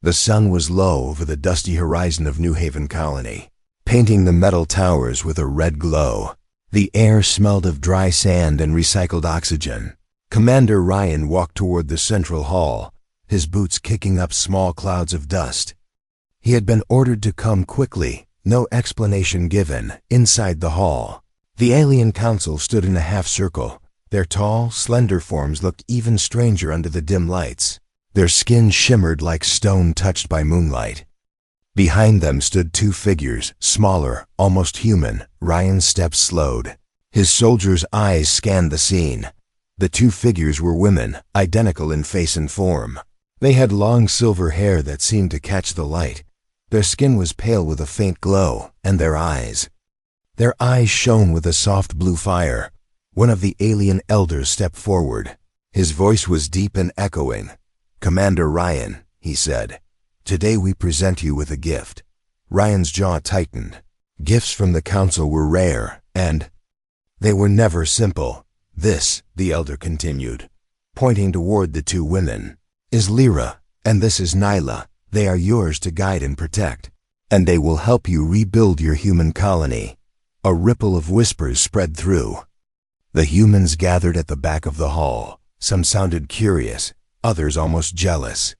The sun was low over the dusty horizon of New Haven Colony, painting the metal towers with a red glow. The air smelled of dry sand and recycled oxygen. Commander Ryan walked toward the central hall, his boots kicking up small clouds of dust. He had been ordered to come quickly, no explanation given. Inside the hall, the alien council stood in a half circle. Their tall, slender forms looked even stranger under the dim lights. Their skin shimmered like stone touched by moonlight. Behind them stood two figures, smaller, almost human. Ryan's steps slowed. His soldiers' eyes scanned the scene. The two figures were women, identical in face and form. They had long silver hair that seemed to catch the light. Their skin was pale with a faint glow, and their eyes shone with a soft blue fire. One of the alien elders stepped forward. His voice was deep and echoing. "Commander Ryan," he said, "today we present you with a gift." Ryan's jaw tightened. Gifts from the council were rare, and they were never simple. "This," the elder continued, pointing toward the two women, "is Lyra, and this is Nyla. They are yours to guide and protect, and they will help you rebuild your human colony." A ripple of whispers spread through. The humans gathered at the back of the hall. Some sounded curious, others almost jealous.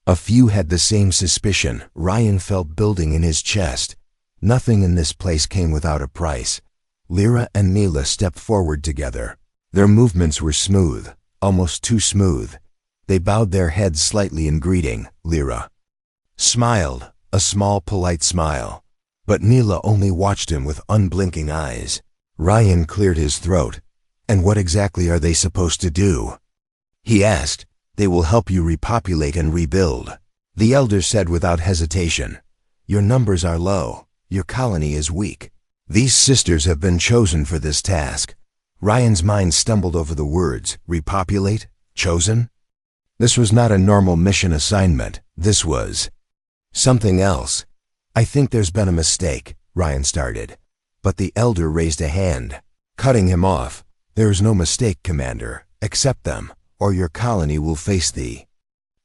A few had the same suspicion. Ryan felt building in his chest. Nothing in this place came without a price. Lyra and Nyla stepped forward together. Their movements were smooth, almost too smooth. They bowed their heads slightly in greeting. Lyra smiled, a small, polite smile. But Nyla only watched him with unblinking eyes. Ryan cleared his throat. "And what exactly are they supposed to do?" he asked. "They will help you repopulate and rebuild," the elder said without hesitation. "Your numbers are low. Your colony is weak. These sisters have been chosen for this task." Ryan's mind stumbled over the words. Repopulate? Chosen? This was not a normal mission assignment. This was something else. "I think there's been a mistake," Ryan started. But the elder raised a hand, cutting him off. "There is no mistake, Commander. Accept them, or your colony will face the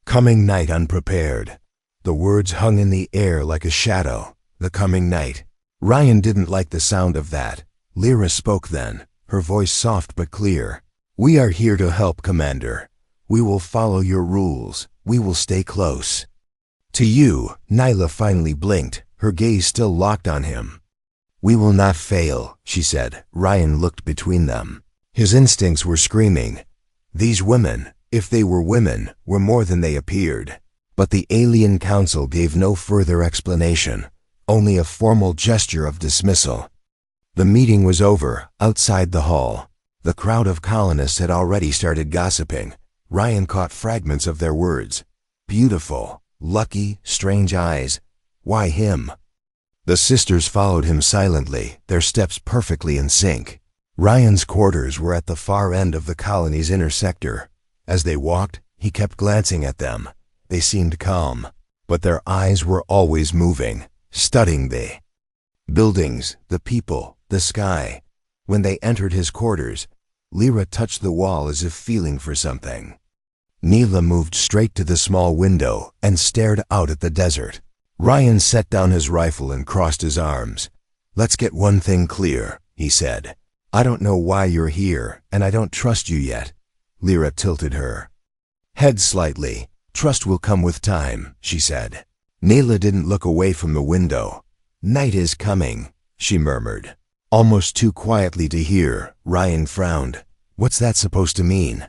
coming night unprepared." The words hung in the air like a shadow. The coming night. Ryan didn't like the sound of that. Lyra spoke then, her voice soft but clear. "We are here to help, Commander. We will follow your rules. We will stay close to you." Nyla finally blinked, her gaze still locked on him. "We will not fail," she said. Ryan looked between them. His instincts were screaming. These women, if they were women, were more than they appeared. But the alien council gave no further explanation, only a formal gesture of dismissal. The meeting was over. Outside the hall, the crowd of colonists had already started gossiping. Ryan caught fragments of their words. Beautiful, lucky, strange eyes. Why him? The sisters followed him silently, their steps perfectly in sync. Ryan's quarters were at the far end of the colony's inner sector. As they walked, he kept glancing at them. They seemed calm, but their eyes were always moving, studying the buildings, the people, the sky. When they entered his quarters, Lyra touched the wall as if feeling for something. Nyla moved straight to the small window and stared out at the desert. Ryan set down his rifle and crossed his arms. "Let's get one thing clear," he said. "I don't know why you're here, and I don't trust you yet." Lyra tilted her head slightly. "Trust will come with time," she said. Nyla didn't look away from the window. "Night is coming," she murmured, almost too quietly to hear. Ryan frowned. "What's that supposed to mean?"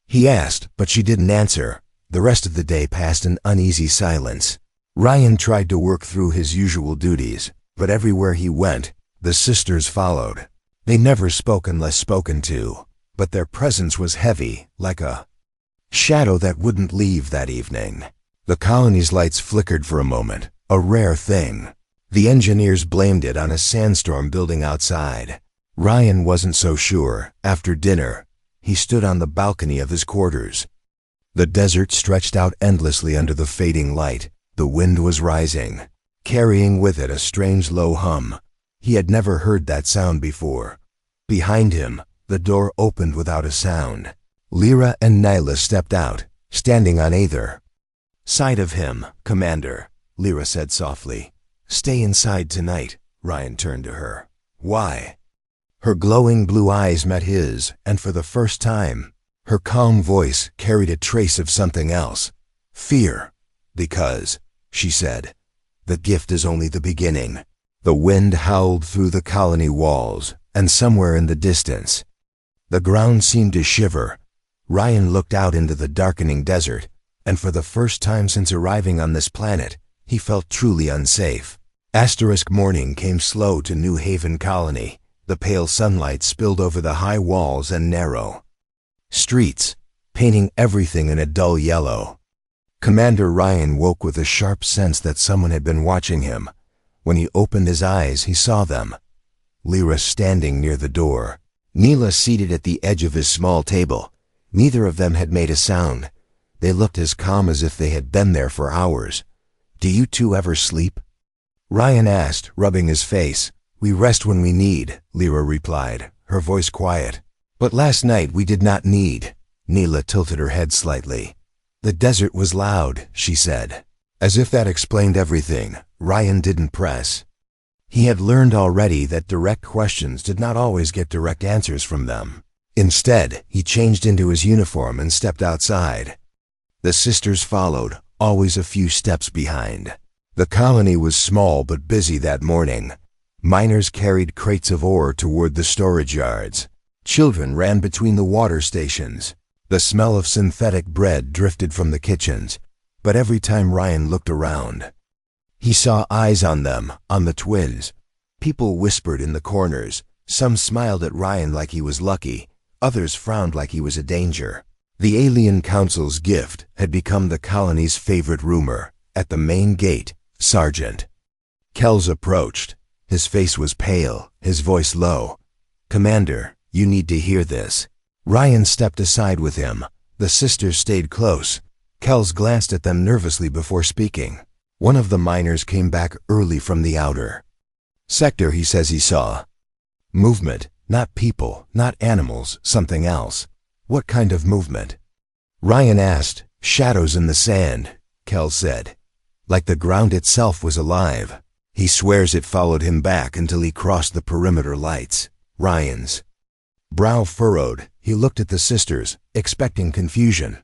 he asked, but she didn't answer. The rest of the day passed in uneasy silence. Ryan tried to work through his usual duties, but everywhere he went, the sisters followed. They never spoke unless spoken to, but their presence was heavy, like a shadow that wouldn't leave that evening. The colony's lights flickered for a moment, a rare thing. The engineers blamed it on a sandstorm building outside. Ryan wasn't so sure. After dinner, he stood on the balcony of his quarters. The desert stretched out endlessly under the fading light. The wind was rising, carrying with it a strange low hum. He had never heard that sound before. Behind him, the door opened without a sound. Lyra and Nyla stepped out, standing on either Sight of him, Commander, Lyra said softly. Stay inside tonight, Ryan turned to her. Why? Her glowing blue eyes met his, and for the first time, her calm voice carried a trace of something else. Fear. Because, she said, the gift is only the beginning. The wind howled through the colony walls, and somewhere in the distance, the ground seemed to shiver. Ryan looked out into the darkening desert, and for the first time since arriving on this planet, he felt truly unsafe. Asterisk morning came slow to New Haven Colony. The pale sunlight spilled over the high walls and narrow streets, painting everything in a dull yellow. Commander Ryan woke with a sharp sense that someone had been watching him. When he opened his eyes, he saw them. Lyra standing near the door, Neela seated at the edge of his small table. Neither of them had made a sound. They looked as calm as if they had been there for hours. Do you two ever sleep? Ryan asked, rubbing his face. We rest when we need, Lyra replied, her voice quiet. But last night we did not need. Neela tilted her head slightly. The desert was loud, she said. As if that explained everything, Ryan didn't press. He had learned already that direct questions did not always get direct answers from them. Instead, he changed into his uniform and stepped outside. The sisters followed, always a few steps behind. The colony was small but busy that morning. Miners carried crates of ore toward the storage yards. Children ran between the water stations. The smell of synthetic bread drifted from the kitchens, but every time Ryan looked around, he saw eyes on them, on the twins. People whispered in the corners. Some smiled at Ryan like he was lucky. Others frowned like he was a danger. The Alien Council's gift had become the colony's favorite rumor. At the main gate, Sergeant Kells approached. His face was pale, his voice low. Commander, you need to hear this. Ryan stepped aside with him. The sisters stayed close. Kells glanced at them nervously before speaking. One of the miners came back early from the outer sector. He says he saw movement, not people, not animals, something else. What kind of movement? Ryan asked. Shadows in the sand, Kells said. Like the ground itself was alive. He swears it followed him back until he crossed the perimeter lights. Ryan's brow furrowed. He looked at the sisters, expecting confusion.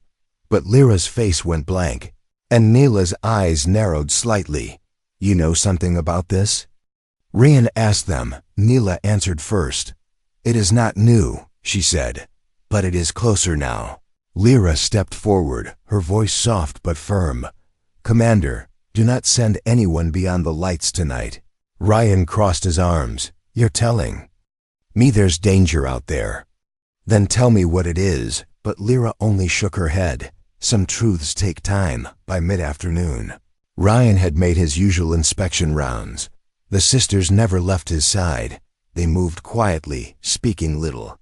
But Lyra's face went blank, and Neela's eyes narrowed slightly. You know something about this? Ryan asked them. Neela answered first. It is not new, she said, but it is closer now. Lyra stepped forward, her voice soft but firm. Commander, do not send anyone beyond the lights tonight. Ryan crossed his arms. You're telling me there's danger out there? Then tell me what it is. But Lyra only shook her head. Some truths take time. By mid-afternoon, Ryan had made his usual inspection rounds. The sisters never left his side. They moved quietly, speaking little.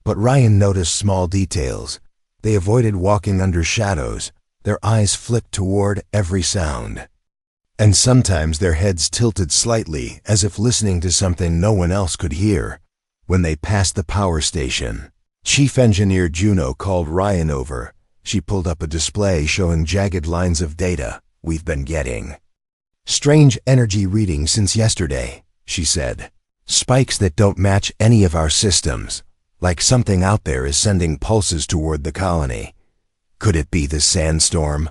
But Ryan noticed small details. They avoided walking under shadows. Their eyes flicked toward every sound. And sometimes their heads tilted slightly, as if listening to something no one else could hear. When they passed the power station, Chief Engineer Juno called Ryan over. She pulled up a display showing jagged lines of data. We've been getting strange energy readings since yesterday, she said. Spikes that don't match any of our systems. Like something out there is sending pulses toward the colony. Could it be the sandstorm?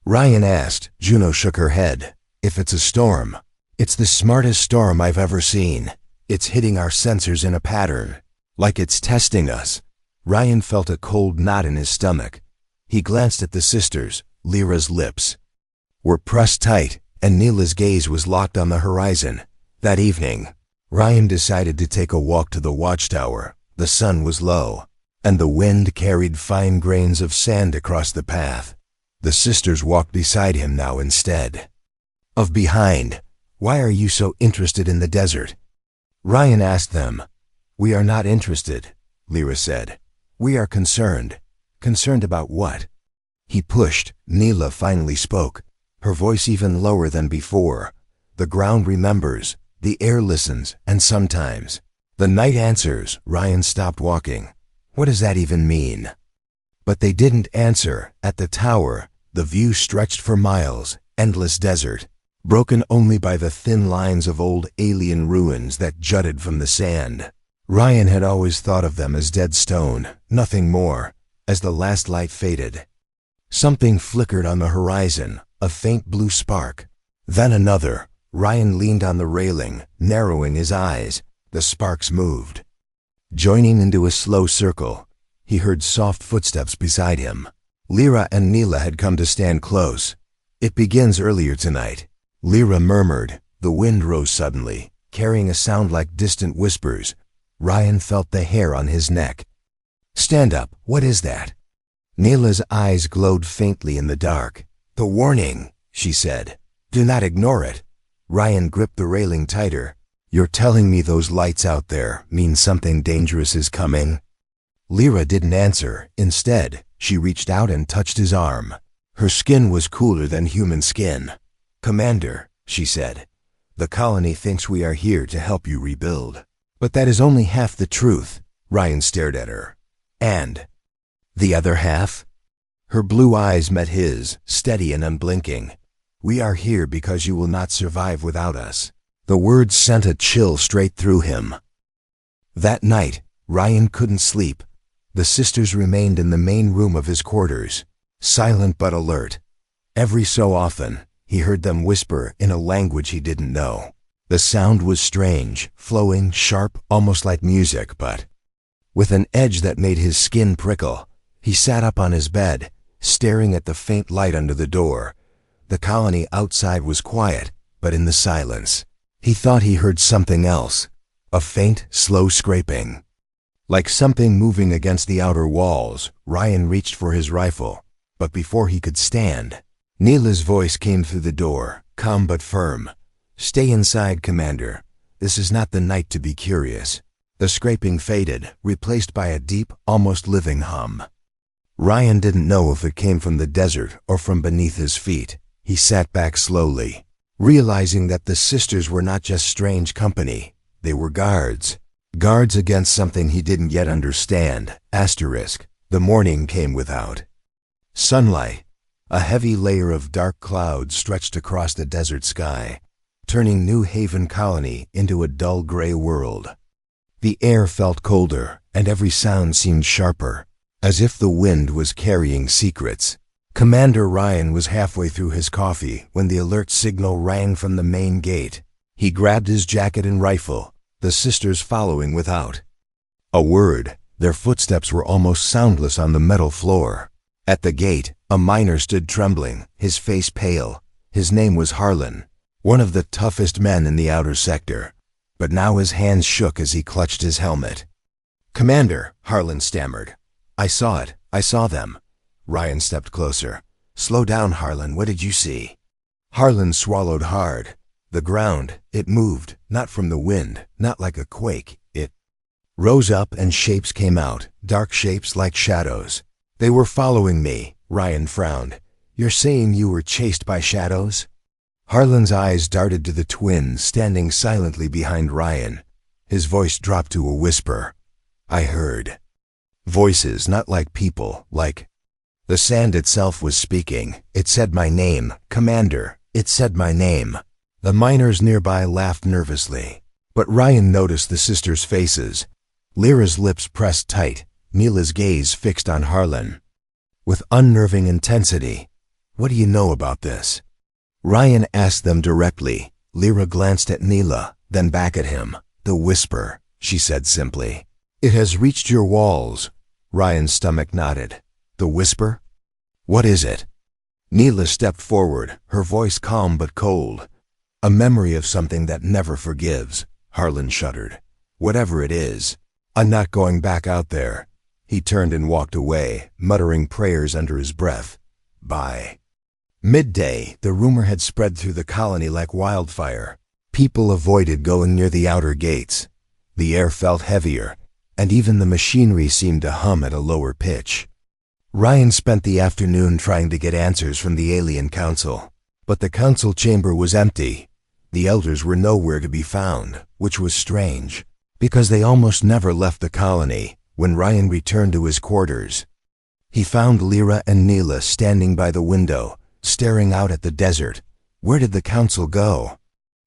Ryan asked. Juno shook her head. If it's a storm, it's the smartest storm I've ever seen. It's hitting our sensors in a pattern, like it's testing us. Ryan felt a cold knot in his stomach. He glanced at the sisters. Lyra's lips were pressed tight, and Neela's gaze was locked on the horizon. That evening, Ryan decided to take a walk to the watchtower. The sun was low, and the wind carried fine grains of sand across the path. The sisters walked beside him now instead of behind. Why are you so interested in the desert? Ryan asked them. We are not interested, Lyra said. We are concerned. Concerned about what? He pushed. Neela finally spoke, her voice even lower than before. The ground remembers, the air listens, and sometimes the night answers. Ryan stopped walking. What does that even mean? But they didn't answer. At the tower, The view stretched for miles, endless desert, broken only by the thin lines of old alien ruins that jutted from the sand. Ryan had always thought of them as dead stone, nothing more. As the last light faded, something flickered on the horizon, a faint blue spark. Then another. Ryan leaned on the railing, narrowing his eyes. The sparks moved, joining into a slow circle. He heard soft footsteps beside him. Lyra and Neela had come to stand close. "It begins earlier tonight," Lyra murmured. The wind rose suddenly, carrying a sound like distant whispers. Ryan felt the hair on his neck. "Stand up, what is that?" Neela's eyes glowed faintly in the dark. "The warning," she said. "Do not ignore it." Ryan gripped the railing tighter. "You're telling me those lights out there mean something dangerous is coming?" Lyra didn't answer. Instead, she reached out and touched his arm. Her skin was cooler than human skin. "Commander," she said, "the colony thinks we are here to help you rebuild. But that is only half the truth." Ryan stared at her. "And the other half?" Her blue eyes met his, steady and unblinking. "We are here because you will not survive without us." The words sent a chill straight through him. That night, Ryan couldn't sleep. The sisters remained in the main room of his quarters, silent but alert. Every so often, he heard them whisper in a language he didn't know. The sound was strange, flowing, sharp, almost like music, but with an edge that made his skin prickle. He sat up on his bed, staring at the faint light under the door. The colony outside was quiet, but in the silence, he thought he heard something else, a faint, slow scraping. Like something moving against the outer walls, Ryan reached for his rifle, but before he could stand, Neela's voice came through the door, calm but firm. "Stay inside, Commander. This is not the night to be curious." The scraping faded, replaced by a deep, almost living hum. Ryan didn't know if it came from the desert or from beneath his feet. He sat back slowly, realizing that the sisters were not just strange company. They were guards. Guards against something he didn't yet understand. The morning came without sunlight. A heavy layer of dark clouds stretched across the desert sky, turning New Haven Colony into a dull gray world. The air felt colder, and every sound seemed sharper, as if the wind was carrying secrets. Commander Ryan was halfway through his coffee when the alert signal rang from the main gate. He grabbed his jacket and rifle, the sisters following without a word. Their footsteps were almost soundless on the metal floor. At the gate, a miner stood trembling, his face pale. His name was Harlan, one of the toughest men in the outer sector. But now his hands shook as he clutched his helmet. "Commander," Harlan stammered. I saw them." Ryan stepped closer. "Slow down, Harlan, what did you see?" Harlan swallowed hard. The ground, it moved, not from the wind, not like a quake. It rose up and shapes came out, dark shapes like shadows. "They were following me," Ryan frowned. "You're saying you were chased by shadows?" Harlan's eyes darted to the twins standing silently behind Ryan. His voice dropped to a whisper. "I heard voices, not like people, like..." The sand itself was speaking. It said my name, Commander. It said my name. The miners nearby laughed nervously. But Ryan noticed the sisters' faces. Lyra's lips pressed tight, Neela's gaze fixed on Harlan. With unnerving intensity, "What do you know about this?" Ryan asked them directly. Lyra glanced at Neela, then back at him. "The whisper," she said simply. "It has reached your walls." Ryan's stomach knotted. "The whisper? What is it?" Neela stepped forward, her voice calm but cold. "A memory of something that never forgives," Harlan shuddered. "Whatever it is, I'm not going back out there." He turned and walked away, muttering prayers under his breath. By midday, the rumor had spread through the colony like wildfire. People avoided going near the outer gates. The air felt heavier, and even the machinery seemed to hum at a lower pitch. Ryan spent the afternoon trying to get answers from the alien council, but the council chamber was empty. The elders were nowhere to be found, which was strange, because they almost never left the colony. When Ryan returned to his quarters, He found Lyra and Neela standing by the window, staring out at the desert. Where did the council go?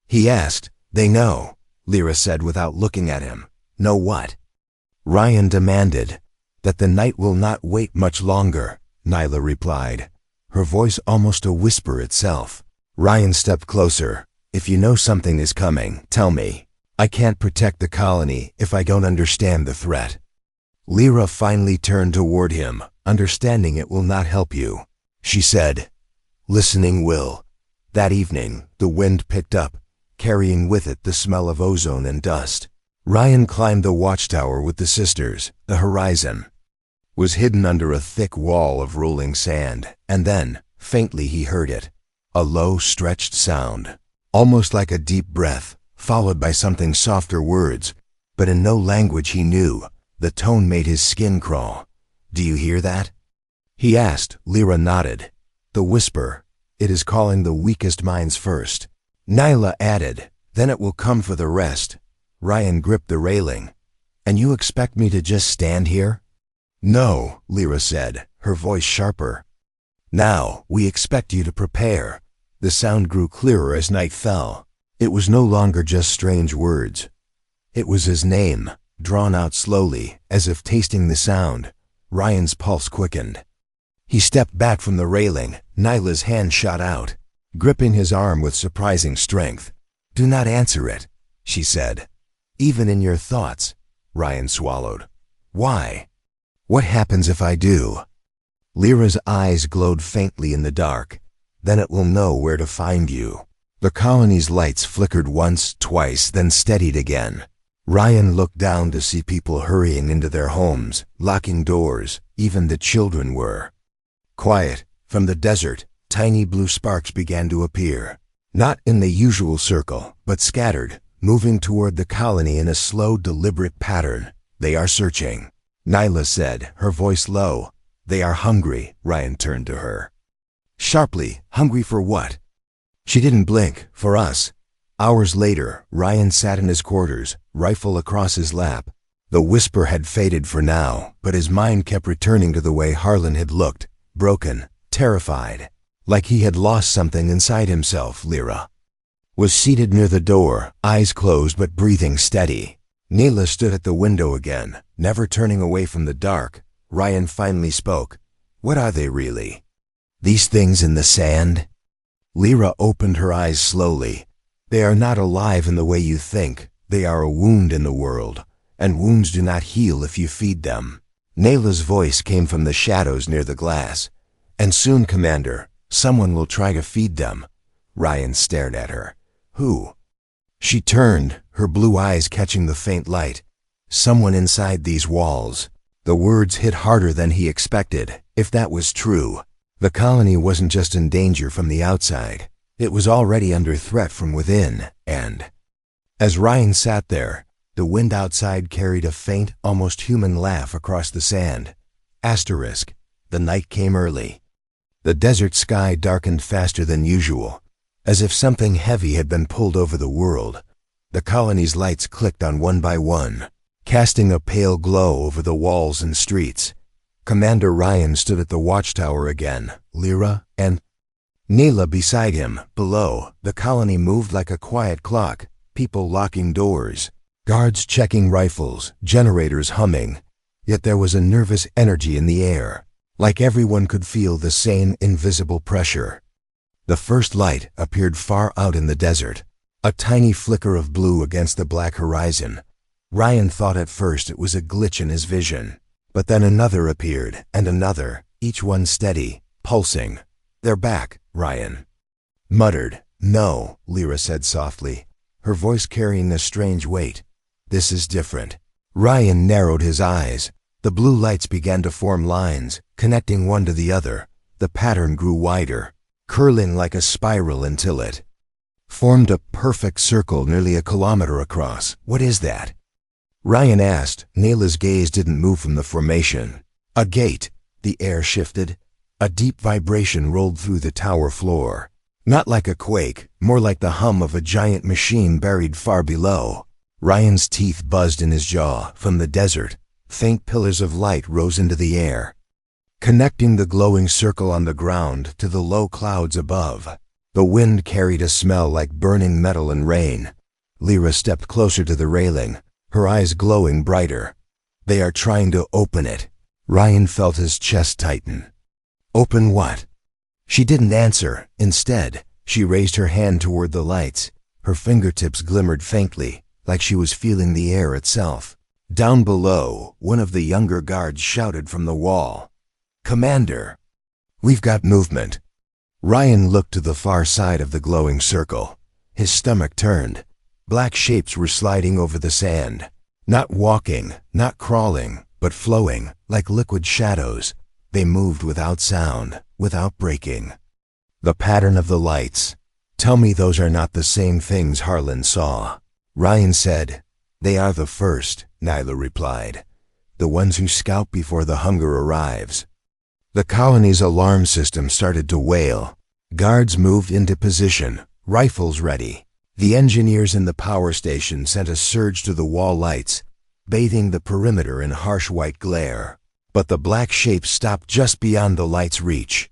He asked. They know, Lyra said without looking at him. Know what? Ryan demanded. That the night will not wait much longer, Nyla replied, her voice almost a whisper itself. Ryan stepped closer. If you know something is coming, tell me. I can't protect the colony if I don't understand the threat. Lyra finally turned toward him. Understanding it will not help you, she said. Listening will. That evening, the wind picked up, carrying with it the smell of ozone and dust. Ryan climbed the watchtower with the sisters. The horizon was hidden under a thick wall of rolling sand, and then, faintly he heard it. A low, stretched sound, almost like a deep breath, followed by something softer words, but in no language he knew. The tone made his skin crawl. Do you hear that? He asked. Lyra nodded. The whisper. It is calling the weakest minds first. Nyla added. Then it will come for the rest. Ryan gripped the railing. And you expect me to just stand here? No, Lyra said, her voice sharper. Now, we expect you to prepare. The sound grew clearer as night fell. It was no longer just strange words. It was his name, drawn out slowly, as if tasting the sound. Ryan's pulse quickened. He stepped back from the railing. Nyla's hand shot out, gripping his arm with surprising strength. Do not answer it, she said. Even in your thoughts. Ryan swallowed. Why? What happens if I do? Lyra's eyes glowed faintly in the dark. Then it will know where to find you. The colony's lights flickered once, twice, then steadied again. Ryan looked down to see people hurrying into their homes, locking doors. Even the children were. Quiet. From the desert, tiny blue sparks began to appear. Not in the usual circle, but scattered, moving toward the colony in a slow, deliberate pattern. They are searching, Nyla said, her voice low. They are hungry. Ryan turned to her. Sharply. Hungry for what? She didn't blink. For us. Hours later, Ryan sat in his quarters, rifle across his lap. The whisper had faded for now, but his mind kept returning to the way Harlan had looked, broken, terrified, like he had lost something inside himself. Lyra was seated near the door, eyes closed but breathing steady. Neela stood at the window again, never turning away from the dark. Ryan finally spoke. What are they really? These things in the sand? Lyra opened her eyes slowly. They are not alive in the way you think. They are a wound in the world, and wounds do not heal if you feed them. Neela's voice came from the shadows near the glass. And soon, Commander, someone will try to feed them. Ryan stared at her. Who? She turned, her blue eyes catching the faint light. Someone inside these walls. The words hit harder than he expected. If that was true, the colony wasn't just in danger from the outside. It was already under threat from within, and as Ryan sat there, the wind outside carried a faint, almost human laugh across the sand. Asterisk. The night came early. The desert sky darkened faster than usual, as if something heavy had been pulled over the world. The colony's lights clicked on one by one, casting a pale glow over the walls and streets. Commander Ryan stood at the watchtower again, Lyra and Neela beside him. Below, the colony moved like a quiet clock, people locking doors, guards checking rifles, generators humming. Yet there was a nervous energy in the air, like everyone could feel the same invisible pressure. The first light appeared far out in the desert, a tiny flicker of blue against the black horizon. Ryan thought at first it was a glitch in his vision, but then another appeared, and another, each one steady, pulsing. They're back, Ryan muttered. No, Lyra said softly, her voice carrying a strange weight. This is different. Ryan narrowed his eyes. The blue lights began to form lines, connecting one to the other. The pattern grew wider, curling like a spiral until it formed a perfect circle nearly a kilometer across. What is that? Ryan asked. Neela's gaze didn't move from the formation. A gate. The air shifted. A deep vibration rolled through the tower floor. Not like a quake, more like the hum of a giant machine buried far below. Ryan's teeth buzzed in his jaw. From the desert, faint pillars of light rose into the air. connecting the glowing circle on the ground to the low clouds above. The wind carried a smell like burning metal and rain. Lyra stepped closer to the railing, her eyes glowing brighter. They are trying to open it. Ryan felt his chest tighten. Open what? She didn't answer. Instead, she raised her hand toward the lights. Her fingertips glimmered faintly, like she was feeling the air itself. Down below, one of the younger guards shouted from the wall, "Commander, we've got movement." Ryan looked to the far side of the glowing circle. His stomach turned. Black shapes were sliding over the sand. Not walking, not crawling, but flowing, like liquid shadows. They moved without sound, without breaking. The pattern of the lights. Tell me those are not the same things Harlan saw. Ryan said. They are the first, Nyla replied. The ones who scout before the hunger arrives. The colony's alarm system started to wail. Guards moved into position, rifles ready. The engineers in the power station sent a surge to the wall lights, bathing the perimeter in harsh white glare. But the black shapes stopped just beyond the light's reach.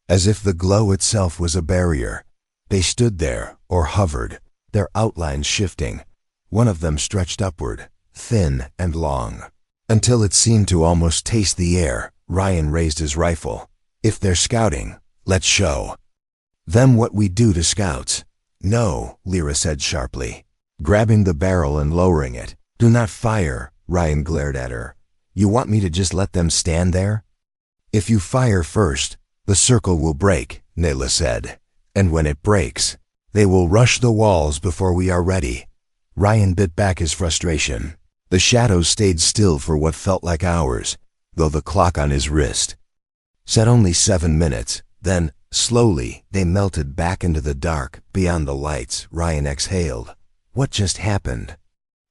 As if the glow itself was a barrier, they stood there, or hovered, their outlines shifting. One of them stretched upward, thin and long, until it seemed to almost taste the air. Ryan raised his rifle. If they're scouting, let's show them what we do to scouts. No, Lyra said sharply, grabbing the barrel and lowering it. Do not fire, Ryan glared at her. You want me to just let them stand there? If you fire first, the circle will break, Nyla said. And when it breaks, they will rush the walls before we are ready. Ryan bit back his frustration. The shadows stayed still for what felt like hours, though the clock on his wrist said only 7 minutes. Then, slowly, they melted back into the dark, beyond the lights. Ryan exhaled. What just happened?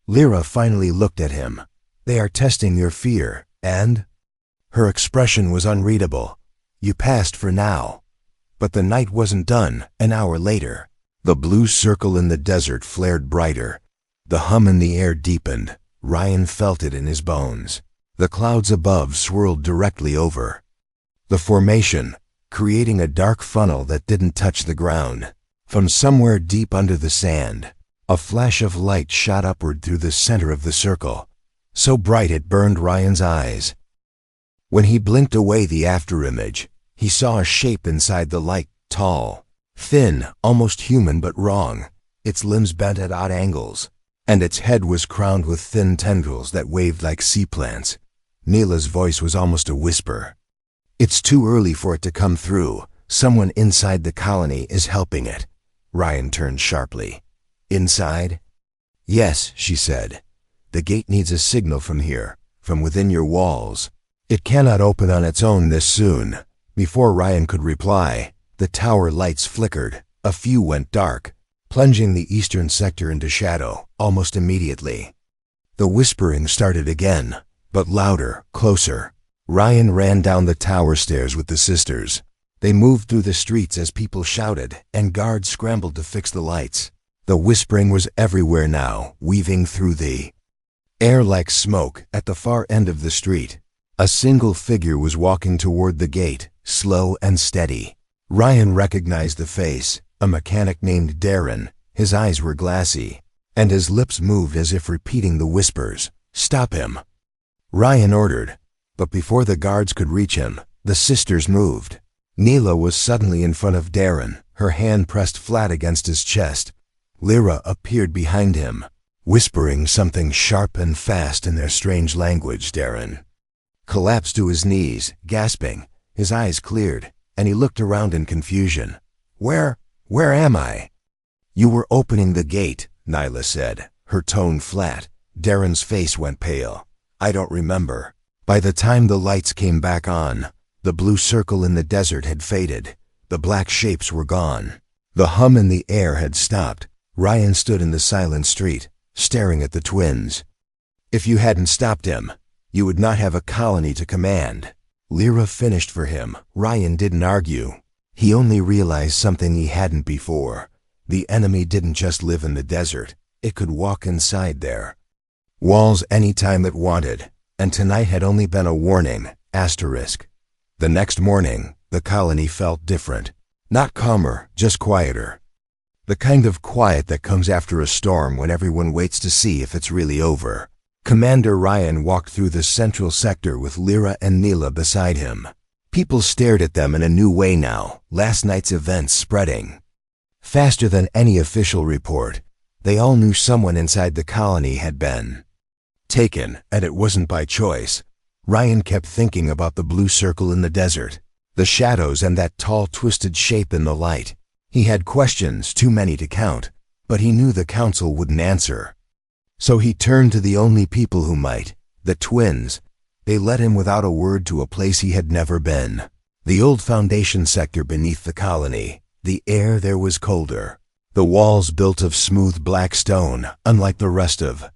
Lyra finally looked at him. They are testing your fear, and? Her expression was unreadable. You passed for now. But the night wasn't done. An hour later, the blue circle in the desert flared brighter. The hum in the air deepened. Ryan felt it in his bones. The clouds above swirled directly over the formation, creating a dark funnel that didn't touch the ground. From somewhere deep under the sand, a flash of light shot upward through the center of the circle, so bright it burned Ryan's eyes. When he blinked away the afterimage, he saw a shape inside the light, tall, thin, almost human but wrong, its limbs bent at odd angles, and its head was crowned with thin tendrils that waved like sea plants. Nyla's voice was almost a whisper. It's too early for it to come through. Someone inside the colony is helping it. Ryan turned sharply. Inside? Yes, she said. The gate needs a signal from here, from within your walls. It cannot open on its own this soon. Before Ryan could reply, the tower lights flickered. A few went dark, plunging the eastern sector into shadow almost immediately. The whispering started again, but louder, closer. Ryan ran down the tower stairs with the sisters. They moved through the streets as people shouted, and guards scrambled to fix the lights. The whispering was everywhere now, weaving through the air like smoke. At the far end of the street, a single figure was walking toward the gate, slow and steady. Ryan recognized the face, a mechanic named Darren. His eyes were glassy, and his lips moved as if repeating the whispers. Stop him, Ryan ordered. But before the guards could reach him, the sisters moved. Nyla was suddenly in front of Darren, her hand pressed flat against his chest. Lyra appeared behind him, whispering something sharp and fast in their strange language. Darren collapsed to his knees, gasping. His eyes cleared, and he looked around in confusion. Where am I? You were opening the gate, Nyla said, her tone flat. Darren's face went pale. I don't remember. By the time the lights came back on, the blue circle in the desert had faded. The black shapes were gone. The hum in the air had stopped. Ryan stood in the silent street, staring at the twins. If you hadn't stopped him, you would not have a colony to command. Lyra finished for him. Ryan didn't argue. He only realized something he hadn't before. The enemy didn't just live in the desert. It could walk inside their walls anytime it wanted. And tonight had only been a warning, asterisk. The next morning, the colony felt different. Not calmer, just quieter. The kind of quiet that comes after a storm when everyone waits to see if it's really over. Commander Ryan walked through the central sector with Lyra and Neela beside him. People stared at them in a new way now, last night's events spreading. Faster than any official report, they all knew someone inside the colony had been taken, and it wasn't by choice. Ryan kept thinking about the blue circle in the desert, the shadows and that tall, twisted shape in the light. He had questions, too many to count, but he knew the council wouldn't answer. So he turned to the only people who might, the twins. They led him without a word to a place he had never been. The old Foundation sector beneath the colony. The air there was colder. The walls built of smooth black stone, unlike the rest of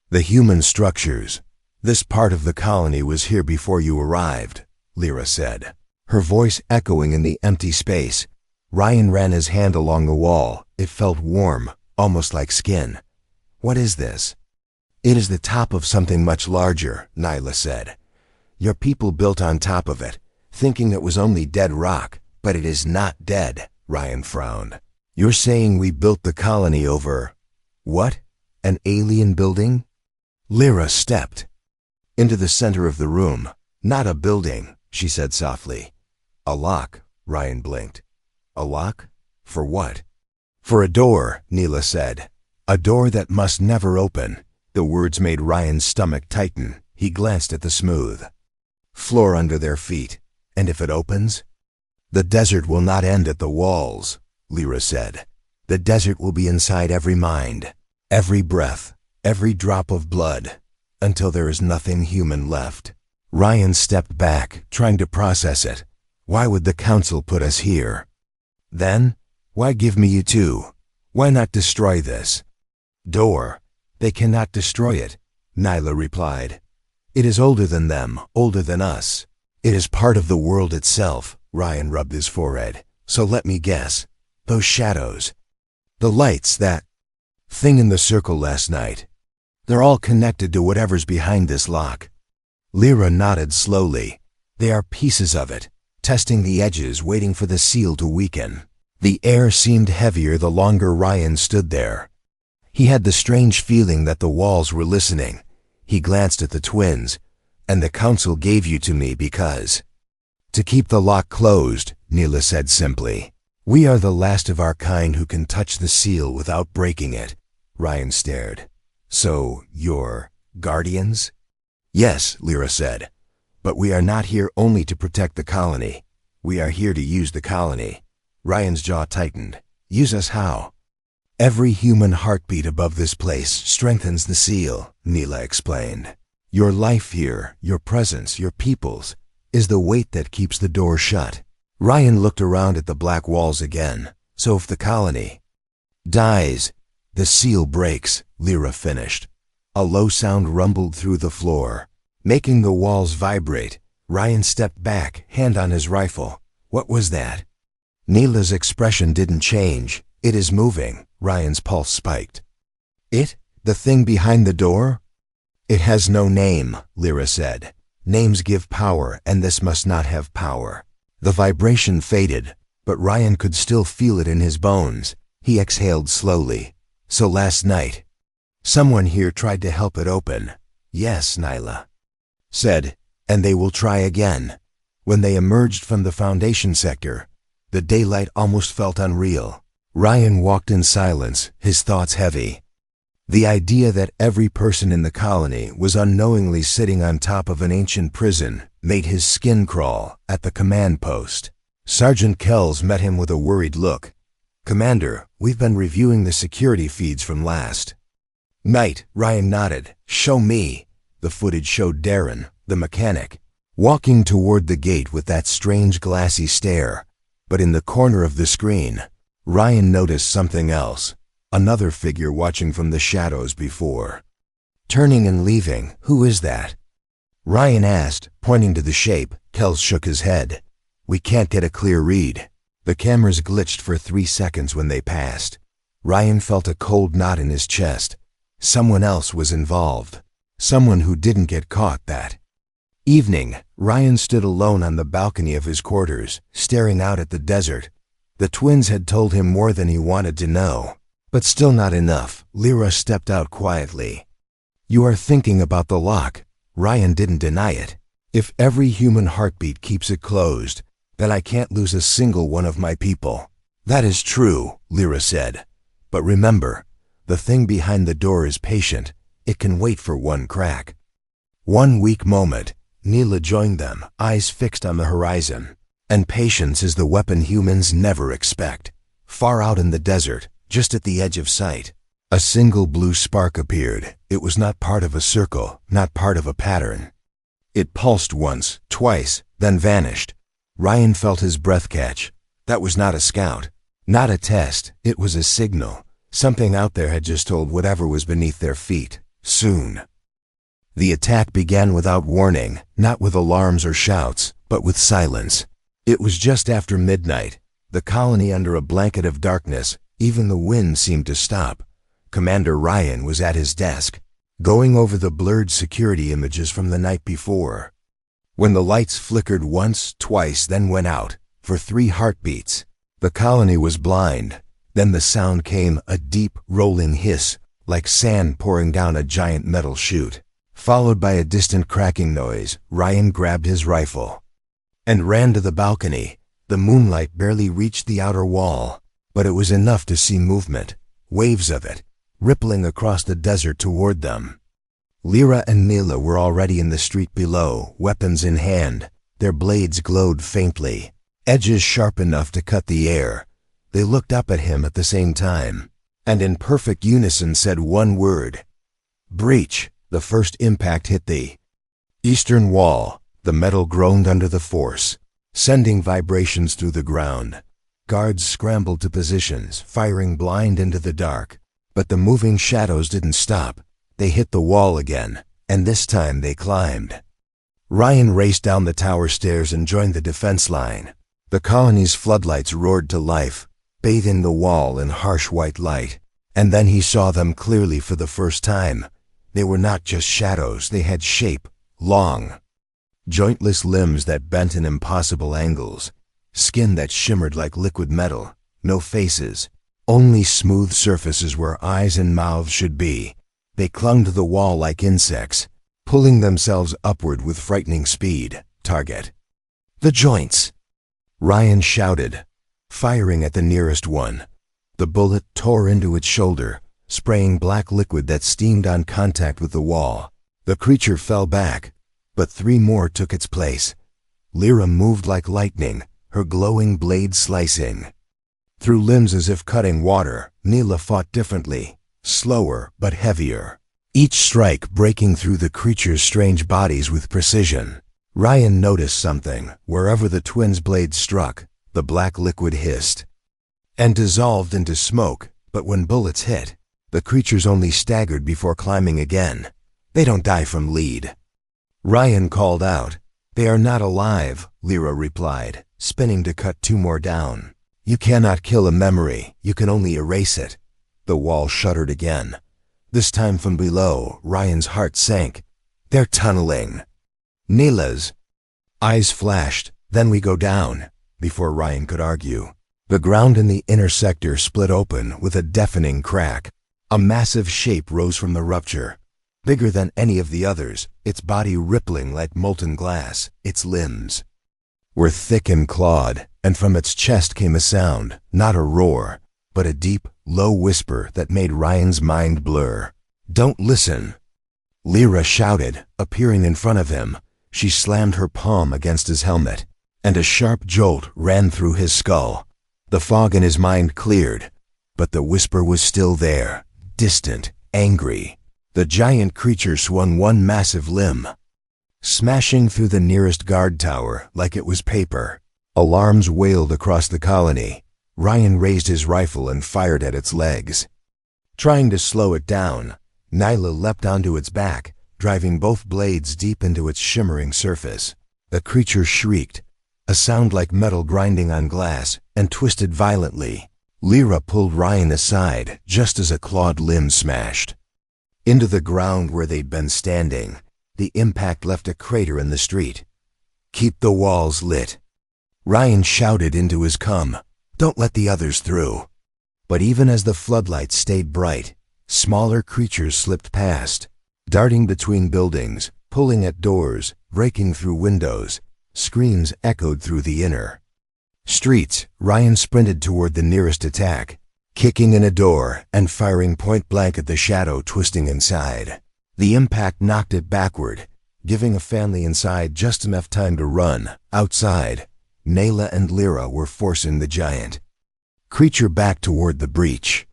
the human structures. This part of the colony was here before you arrived, Lyra said, her voice echoing in the empty space. Ryan ran his hand along the wall. It felt warm, almost like skin. What is this? It is the top of something much larger, Nyla said. Your people built on top of it, thinking it was only dead rock, but it is not dead, Ryan frowned. You're saying we built the colony over… what? An alien building? Lyra stepped into the center of the room. Not a building, she said softly. A lock, Ryan blinked. A lock? For what? For a door, Neela said. A door that must never open. The words made Ryan's stomach tighten. He glanced at the smooth floor under their feet. And if it opens? The desert will not end at the walls, Lyra said. The desert will be inside every mind, every breath, every drop of blood, until there is nothing human left. Ryan stepped back, trying to process it. Why would the council put us here? Then, why give me you two? Why not destroy this door? They cannot destroy it, Nyla replied. It is older than them, older than us. It is part of the world itself, Ryan rubbed his forehead. So let me guess. Those shadows. The lights, that thing in the circle last night. They're all connected to whatever's behind this lock. Lyra nodded slowly. They are pieces of it, testing the edges, waiting for the seal to weaken. The air seemed heavier the longer Ryan stood there. He had the strange feeling that the walls were listening. He glanced at the twins. And the council gave you to me because… to keep the lock closed, Neela said simply. We are the last of our kind who can touch the seal without breaking it. Ryan stared. So, you're guardians? Yes, Lyra said. But we are not here only to protect the colony. We are here to use the colony. Ryan's jaw tightened. Use us how? Every human heartbeat above this place strengthens the seal, Neela explained. Your life here, your presence, your people's, is the weight that keeps the door shut. Ryan looked around at the black walls again. So if the colony dies, the seal breaks, Lyra finished. A low sound rumbled through the floor, making the walls vibrate. Ryan stepped back, hand on his rifle. What was that? Neela's expression didn't change. It is moving. Ryan's pulse spiked. It? The thing behind the door? It has no name, Lyra said. Names give power, and this must not have power. The vibration faded, but Ryan could still feel it in his bones. He exhaled slowly. So last night, someone here tried to help it open. Yes, Nyla said, and they will try again. When they emerged from the Foundation sector, the daylight almost felt unreal. Ryan walked in silence, his thoughts heavy. The idea that every person in the colony was unknowingly sitting on top of an ancient prison made his skin crawl. At the command post, Sergeant Kells met him with a worried look. Commander, we've been reviewing the security feeds from last night. Ryan nodded. Show me. The footage showed Darren, the mechanic, walking toward the gate with that strange glassy stare. But in the corner of the screen, Ryan noticed something else. Another figure watching from the shadows before turning and leaving. Who is that? Ryan asked, pointing to the shape. Kells shook his head. We can't get a clear read. The cameras glitched for 3 seconds when they passed. Ryan felt a cold knot in his chest. Someone else was involved. Someone who didn't get caught. That Evening, Ryan stood alone on the balcony of his quarters, staring out at the desert. The twins had told him more than he wanted to know, but still not enough. Lyra stepped out quietly. "You are thinking about the lock." Ryan didn't deny it. "If every human heartbeat keeps it closed, then I can't lose a single one of my people." "That is true," Lyra said. "But remember, the thing behind the door is patient. It can wait for one crack." One weak moment, Neela joined them, eyes fixed on the horizon. And patience is the weapon humans never expect. Far out in the desert, just at the edge of sight, a single blue spark appeared. It was not part of a circle, not part of a pattern. It pulsed once, twice, then vanished. Ryan felt his breath catch. That was not a scout, not a test. It was a signal. Something out there had just told whatever was beneath their feet. Soon. The attack began without warning, not with alarms or shouts, but with silence. It was just after midnight, the colony under a blanket of darkness. Even the wind seemed to stop. Commander Ryan was at his desk, going over the blurred security images from the night before. When the lights flickered once, twice, then went out, for 3 heartbeats, the colony was blind. Then the sound came, a deep, rolling hiss, like sand pouring down a giant metal chute. Followed by a distant cracking noise. Ryan grabbed his rifle and ran to the balcony. The moonlight barely reached the outer wall, but it was enough to see movement, waves of it, rippling across the desert toward them. Lyra and Neela were already in the street below, weapons in hand. Their blades glowed faintly, edges sharp enough to cut the air. They looked up at him at the same time, and in perfect unison said one word: "Breach." The first impact hit the eastern wall. The metal groaned under the force, sending vibrations through the ground. Guards scrambled to positions, firing blind into the dark. But the moving shadows didn't stop. They hit the wall again, and this time they climbed. Ryan raced down the tower stairs and joined the defense line. The colony's floodlights roared to life, bathing the wall in harsh white light. And then he saw them clearly for the first time. They were not just shadows, they had shape, long, jointless limbs that bent in impossible angles, skin that shimmered like liquid metal, no faces, only smooth surfaces where eyes and mouths should be. They clung to the wall like insects, pulling themselves upward with frightening speed. Target. "The joints!" Ryan shouted, firing at the nearest one. The bullet tore into its shoulder, spraying black liquid that steamed on contact with the wall. The creature fell back, but 3 more took its place. Lyra moved like lightning, her glowing blade slicing through limbs as if cutting water. Neela fought differently, slower but heavier, each strike breaking through the creature's strange bodies with precision. Ryan noticed something. Wherever the twins' blades struck, the black liquid hissed and dissolved into smoke, but when bullets hit, the creatures only staggered before climbing again. "They don't die from lead." Ryan called out. "They are not alive," Lyra replied, spinning to cut 2 more down. "You cannot kill a memory, you can only erase it." The wall shuddered again. This time from below. Ryan's heart sank. "They're tunneling." Neela's eyes flashed. "Then we go down." Before Ryan could argue, the ground in the inner sector split open with a deafening crack. A massive shape rose from the rupture, bigger than any of the others, its body rippling like molten glass. Its limbs were thick and clawed, and from its chest came a sound, not a roar, but a deep, low whisper that made Ryan's mind blur. "Don't listen," Lyra shouted, appearing in front of him. She slammed her palm against his helmet, and a sharp jolt ran through his skull. The fog in his mind cleared, but the whisper was still there. Distant, angry. The giant creature swung one massive limb, smashing through the nearest guard tower like it was paper. Alarms wailed across the colony. Ryan raised his rifle and fired at its legs. Trying to slow it down, Nyla leapt onto its back, driving both blades deep into its shimmering surface. The creature shrieked, a sound like metal grinding on glass, and twisted violently. Lyra pulled Ryan aside just as a clawed limb smashed into the ground where they'd been standing. The impact left a crater in the street. "Keep the walls lit," Ryan shouted into his cum. "Don't let the others through." But even as the floodlights stayed bright, smaller creatures slipped past, darting between buildings, pulling at doors, breaking through windows. Screams echoed through the inner streets. Ryan sprinted toward the nearest attack, kicking in a door and firing point blank at the shadow twisting inside. The impact knocked it backward, giving a family inside just enough time to run. Outside, Nayla and Lyra were forcing the giant creature back toward the breach.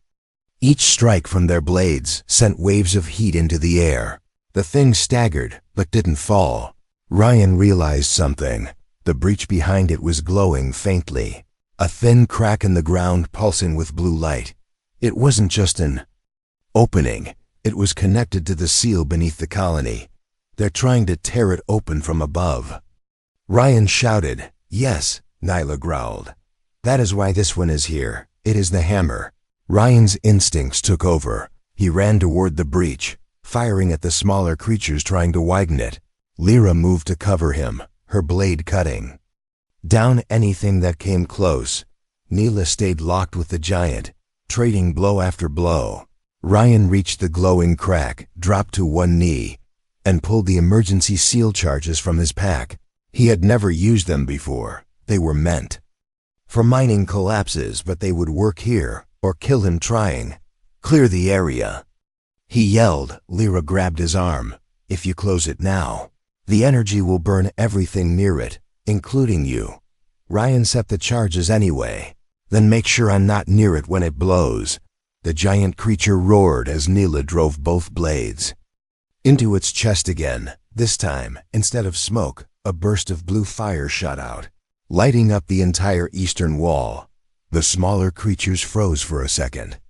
Each strike from their blades sent waves of heat into the air. The thing staggered, but didn't fall. Ryan realized something. The breach behind it was glowing faintly, a thin crack in the ground pulsing with blue light. It wasn't just an opening, it was connected to the seal beneath the colony. They're trying to tear it open from above. Ryan shouted. "Yes," Nyla growled. "That is why this one is here. It is the hammer." Ryan's instincts took over. He ran toward the breach, firing at the smaller creatures trying to widen it. Lyra moved to cover him, her blade cutting down anything that came close. Neela stayed locked with the giant, trading blow after blow. Ryan reached the glowing crack, dropped to one knee, and pulled the emergency seal charges from his pack. He had never used them before. They were meant for mining collapses, but they would work here, or kill him trying. "Clear the area," he yelled. Lyra grabbed his arm. "If you close it now, the energy will burn everything near it, including you." Ryan set the charges anyway. "Then make sure I'm not near it when it blows." The giant creature roared as Neela drove both blades into its chest again. This time, instead of smoke, a burst of blue fire shot out, lighting up the entire eastern wall. The smaller creatures froze for a second.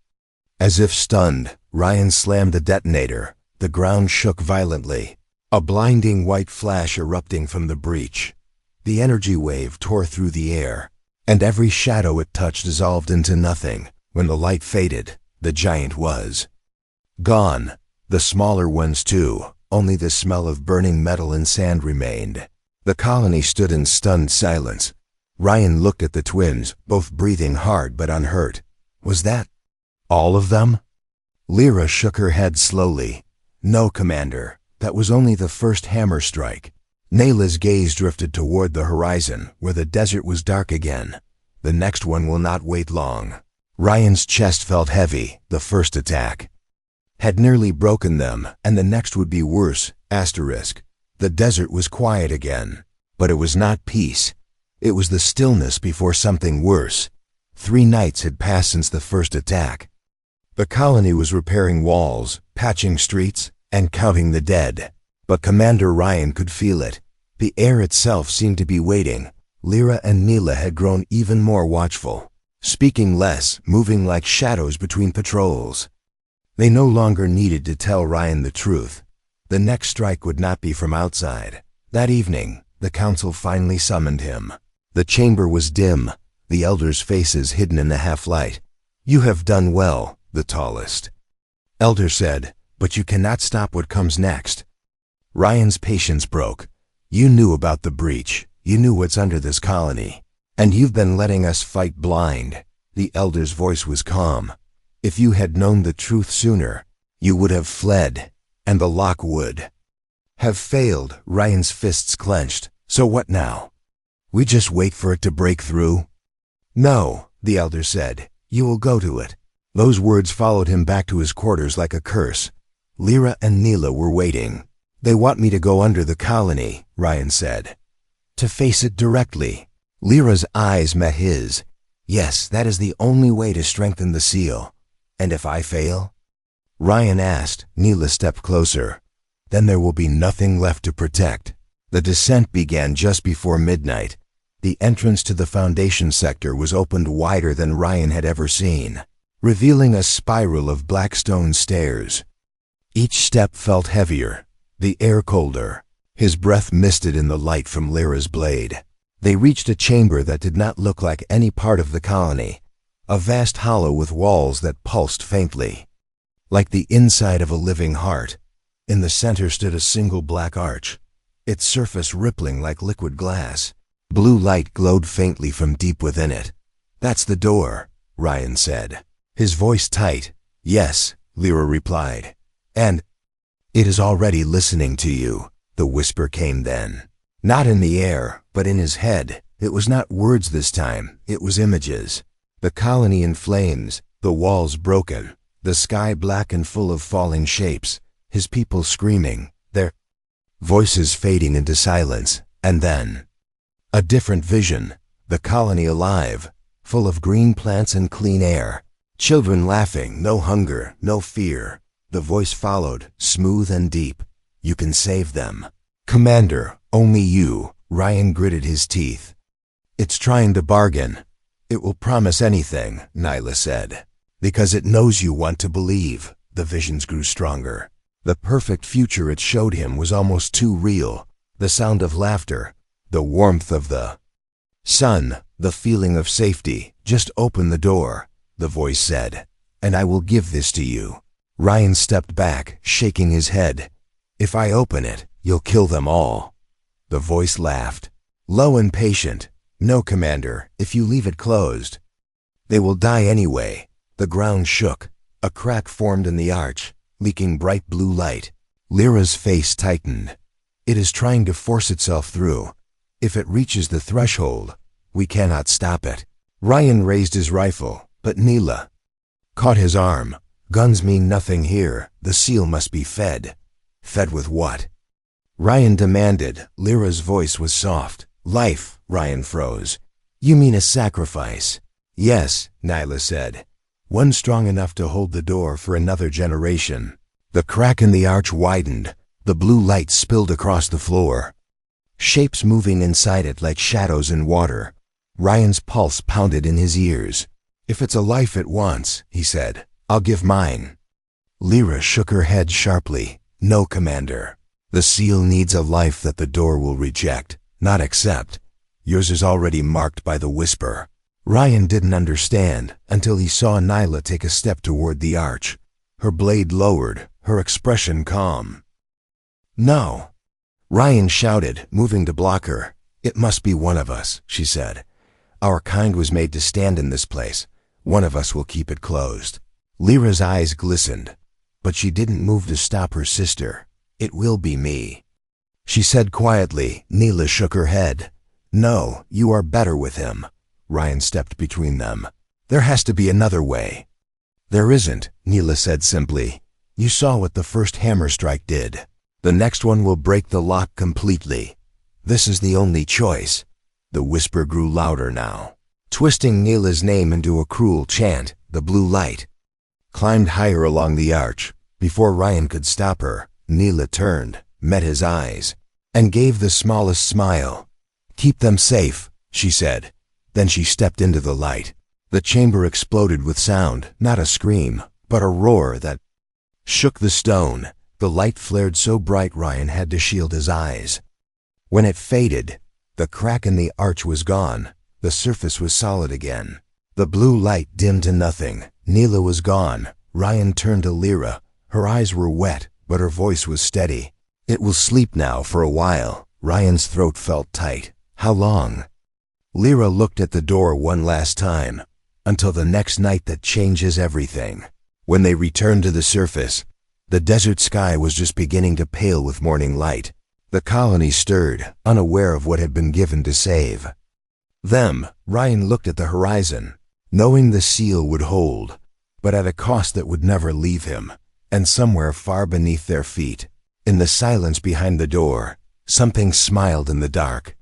As if stunned, Ryan slammed the detonator. The ground shook violently, a blinding white flash erupting from the breach. The energy wave tore through the air, and every shadow it touched dissolved into nothing. When the light faded, the giant was gone. The smaller ones too. Only the smell of burning metal and sand remained. The colony stood in stunned silence. Ryan looked at the twins, both breathing hard but unhurt. Was that all of them? Lyra shook her head slowly. "No, Commander. That was only the first hammer strike." Nayla's gaze drifted toward the horizon, where the desert was dark again. "The next one will not wait long." Ryan's chest felt heavy. The first attack had nearly broken them, and the next would be worse. The desert was quiet again, but it was not peace. It was the stillness before something worse. 3 nights had passed since the first attack. The colony was repairing walls, patching streets, and counting the dead. But Commander Ryan could feel it. The air itself seemed to be waiting. Lyra and Neela had grown even more watchful, speaking less, moving like shadows between patrols. They no longer needed to tell Ryan the truth. The next strike would not be from outside. That evening, the council finally summoned him. The chamber was dim, the elders' faces hidden in the half-light. "You have done well," the tallest elder said, "but you cannot stop what comes next." Ryan's patience broke. "You knew about the breach. You knew what's under this colony. And you've been letting us fight blind." The elder's voice was calm. "If you had known the truth sooner, you would have fled, and the lock would have failed." Ryan's fists clenched. "So what now? We just wait for it to break through?" "No," the elder said. "You will go to it." Those words followed him back to his quarters like a curse. Lyra and Neela were waiting. "They want me to go under the colony," Ryan said. "To face it directly." Lyra's eyes met his. "Yes, that is the only way to strengthen the seal." "And if I fail?" Ryan asked. Neela stepped closer. "Then there will be nothing left to protect." The descent began just before midnight. The entrance to the Foundation sector was opened wider than Ryan had ever seen, revealing a spiral of black stone stairs. Each step felt heavier, the air colder. His breath misted in the light from Lyra's blade. They reached a chamber that did not look like any part of the colony, a vast hollow with walls that pulsed faintly, like the inside of a living heart. In the center stood a single black arch, its surface rippling like liquid glass. Blue light glowed faintly from deep within it. "That's the door," Ryan said, his voice tight. "Yes," Lyra replied. "And it is already listening to you," the whisper came then. Not in the air, but in his head. It was not words this time, it was images. The colony in flames, the walls broken, the sky black and full of falling shapes, his people screaming, their voices fading into silence, and then a different vision, the colony alive, full of green plants and clean air, children laughing, no hunger, no fear. The voice followed, smooth and deep. "You can save them." "Commander, only you," Ryan gritted his teeth. "It's trying to bargain. It will promise anything," Nyla said. "Because it knows you want to believe." The visions grew stronger. The perfect future it showed him was almost too real. The sound of laughter, the warmth of the sun, the feeling of safety. "Just open the door," the voice said, "and I will give this to you." Ryan stepped back, shaking his head. "If I open it, you'll kill them all." The voice laughed, low and patient. "No, Commander, if you leave it closed, they will die anyway." The ground shook. A crack formed in the arch, leaking bright blue light. Lyra's face tightened. "It is trying to force itself through. If it reaches the threshold, we cannot stop it." Ryan raised his rifle, but Nyla caught his arm. "Guns mean nothing here. The seal must be fed." "Fed with what?" Ryan demanded. Lyra's voice was soft. "Life," Ryan froze. "You mean a sacrifice?" "Yes," Nyla said. "One strong enough to hold the door for another generation." The crack in the arch widened. The blue light spilled across the floor, shapes moving inside it like shadows in water. Ryan's pulse pounded in his ears. "If it's a life it wants," he said, "I'll give mine." Lyra shook her head sharply. "No, Commander. The seal needs a life that the door will reject, not accept. Yours is already marked by the whisper." Ryan didn't understand until he saw Nyla take a step toward the arch. Her blade lowered, her expression calm. "No!" Ryan shouted, moving to block her. "It must be one of us," she said. "Our kind was made to stand in this place. One of us will keep it closed." Lyra's eyes glistened, but she didn't move to stop her sister. "It will be me," she said quietly. Nyla shook her head. "No, you are better with him." Ryan stepped between them. "There has to be another way." "There isn't," Nyla said simply. "You saw what the first hammer strike did. The next one will break the lock completely. This is the only choice." The whisper grew louder now, twisting Nyla's name into a cruel chant. The blue light climbed higher along the arch. Before Ryan could stop her, Nyla turned, met his eyes, and gave the smallest smile. "Keep them safe," she said. Then she stepped into the light. The chamber exploded with sound, not a scream, but a roar that shook the stone. The light flared so bright Ryan had to shield his eyes. When it faded, the crack in the arch was gone. The surface was solid again. The blue light dimmed to nothing. Nyla was gone. Ryan turned to Lyra. Her eyes were wet, but her voice was steady. "It will sleep now for a while." Ryan's throat felt tight. "How long?" Lyra looked at the door one last time. "Until the next night that changes everything." When they returned to the surface, the desert sky was just beginning to pale with morning light. The colony stirred, unaware of what had been given to save them. Ryan looked at the horizon, knowing the seal would hold, but at a cost that would never leave him. And somewhere far beneath their feet, in the silence behind the door, something smiled in the dark.